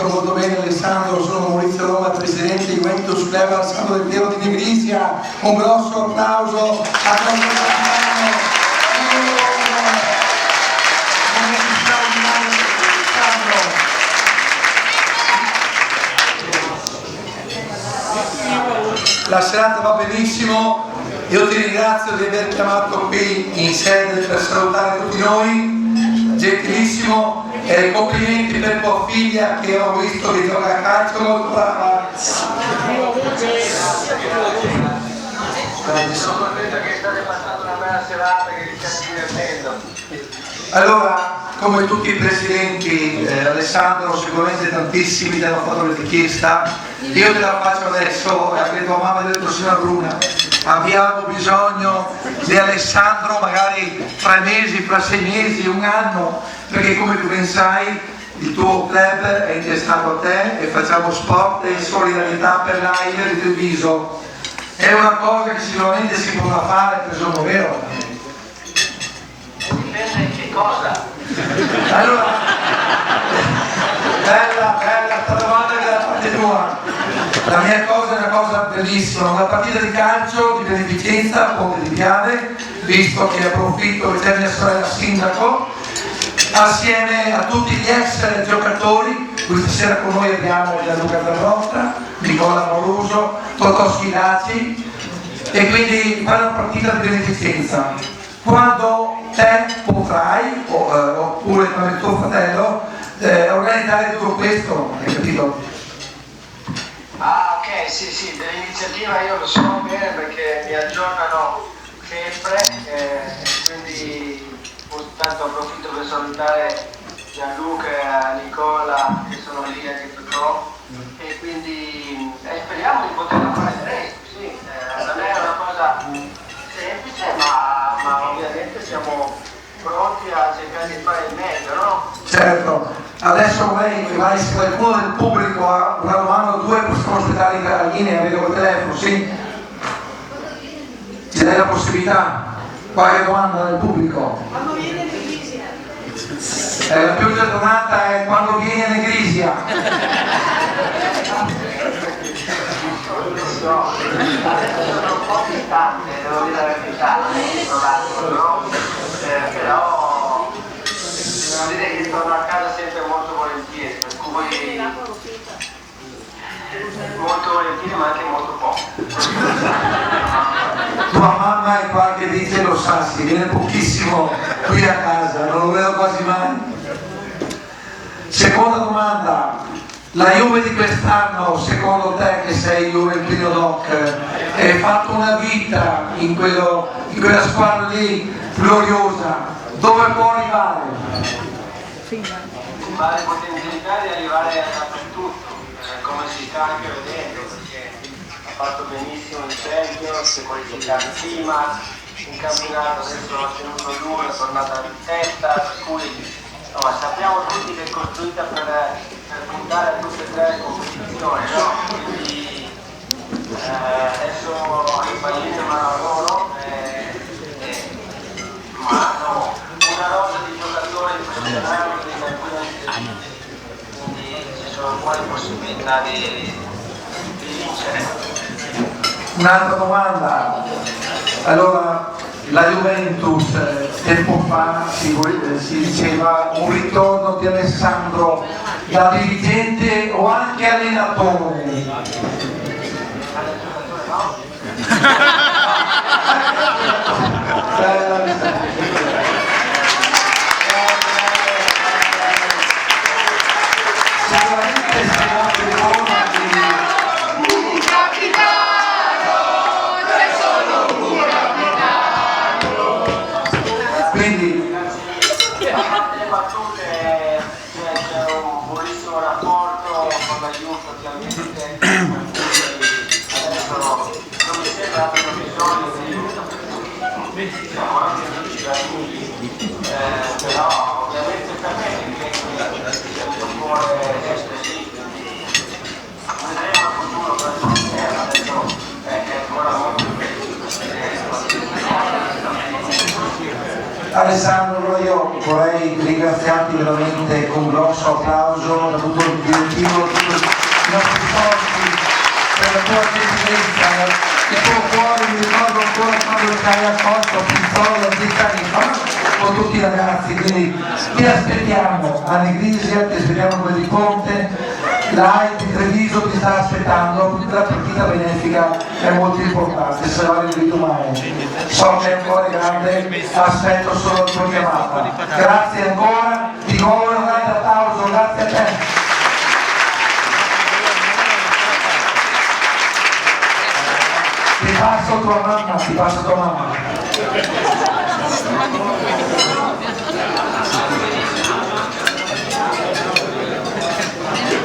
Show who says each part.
Speaker 1: conosco molto bene Alessandro, sono Maurizio Roma, presidente di Juventus Club Alessandro Del Piero di Negrizia. Un grosso applauso a La serata va benissimo, io ti ringrazio di aver chiamato qui in sede per salutare tutti noi, gentilissimo, e complimenti per tua figlia che ho visto che gioca a calcio molto brava.
Speaker 2: Sono contento che state passando una bella serata, che vi state divertendo.
Speaker 1: Allora, come tutti i presidenti, Alessandro, sicuramente tantissimi ti hanno fatto la richiesta, io te la faccio adesso, anche tua mamma ha detto signora Bruna, abbiamo bisogno di Alessandro magari 3 mesi, fra 6 mesi, 1 anno, perché come tu ben sai il tuo club è intestato a te e facciamo sport e solidarietà per l'Ailer di Treviso. È una cosa che sicuramente si potrà fare, presumo, vero?
Speaker 2: Dipende che cosa?
Speaker 1: Allora, bella sta domanda che è da parte tua. La mia cosa è una cosa bellissima, una partita di calcio di beneficenza a Ponte di Piave, visto che approfitto che c'è mia sorella sindaco, assieme a tutti gli ex giocatori. Questa sera con noi abbiamo Gianluca Berrotta, Nicola Moruso, Totò Schilacci, e quindi fare una partita di beneficenza. Quando te potrai, oppure come tuo fratello, organizzare tutto questo, hai capito?
Speaker 2: Ah, ok, sì, dell'iniziativa io lo so bene perché mi aggiornano sempre, quindi tanto approfitto per salutare Gianluca e Nicola che sono lì anche Totò, e quindi speriamo di poterlo fare presto, sì, non è una cosa semplice, ma ovviamente siamo pronti a cercare di fare il meglio, no?
Speaker 1: Certo, adesso vorrei che se qualcuno del pubblico ha una domanda o due, possiamo aspettare in carabine e vedo col telefono, sì? Ci dai la possibilità? Qualche domanda del pubblico?
Speaker 3: Quando viene Negrizia?
Speaker 1: La più aggiornata è quando viene Negrizia.
Speaker 2: Sono un po' distante, devo dire la verità, no? Però devo dire che torno a casa sempre molto volentieri, per cui molto volentieri ma anche molto poco.
Speaker 1: Tua mamma è qua che dice lo sa, si viene pochissimo qui a casa, non lo vedo quasi mai. Seconda domanda, la Juve di quest'anno, secondo te che sei Juventino Doc, hai fatto una vita in quella squadra lì gloriosa, dove può arrivare?
Speaker 2: Ma le potenzialità di arrivare dappertutto, come si sta anche vedendo, perché ha fatto benissimo in Champions, si è qualificato prima, in campionato adesso ha tenuto lui, è tornata in testa, per cui insomma, sappiamo tutti che è costruita per puntare a tutte e 3 le competizioni, no? Quindi adesso impallino una loro, ma hanno una rosa di giocatori professionali dei campionati, quindi ci sono buone possibilità di vincere.
Speaker 1: Un'altra domanda, allora la Juventus tempo fa si diceva un ritorno di Alessandro da dirigente o anche allenatore.
Speaker 2: C'è un buonissimo rapporto con la Juve, ovviamente, adesso non mi sembra abbiano bisogno di siamo anche amici da lui, però ovviamente per me è il mio cuore essere sì, quindi vedremo il futuro per adesso è ancora molto
Speaker 1: Alessandro, allora io vorrei ringraziarti veramente con un grosso applauso da tutto il direttivo, da tutti i nostri soci, per la tua gentilezza, il tuo cuore. Mi ricordo ancora quando ci hai accolto a Pizzolo 10 anni fa con tutti i ragazzi, quindi ti aspettiamo a Negrisia, ti aspettiamo a quel di Ponte, l'AIT di Treviso ti sta aspettando, la partita benefica è molto importante, se vale il domani. So che è un cuore grande, aspetto solo la tua chiamata. Grazie ancora, ti dico un grande applauso, grazie a te. Ti passo tua mamma, ti passo tua mamma.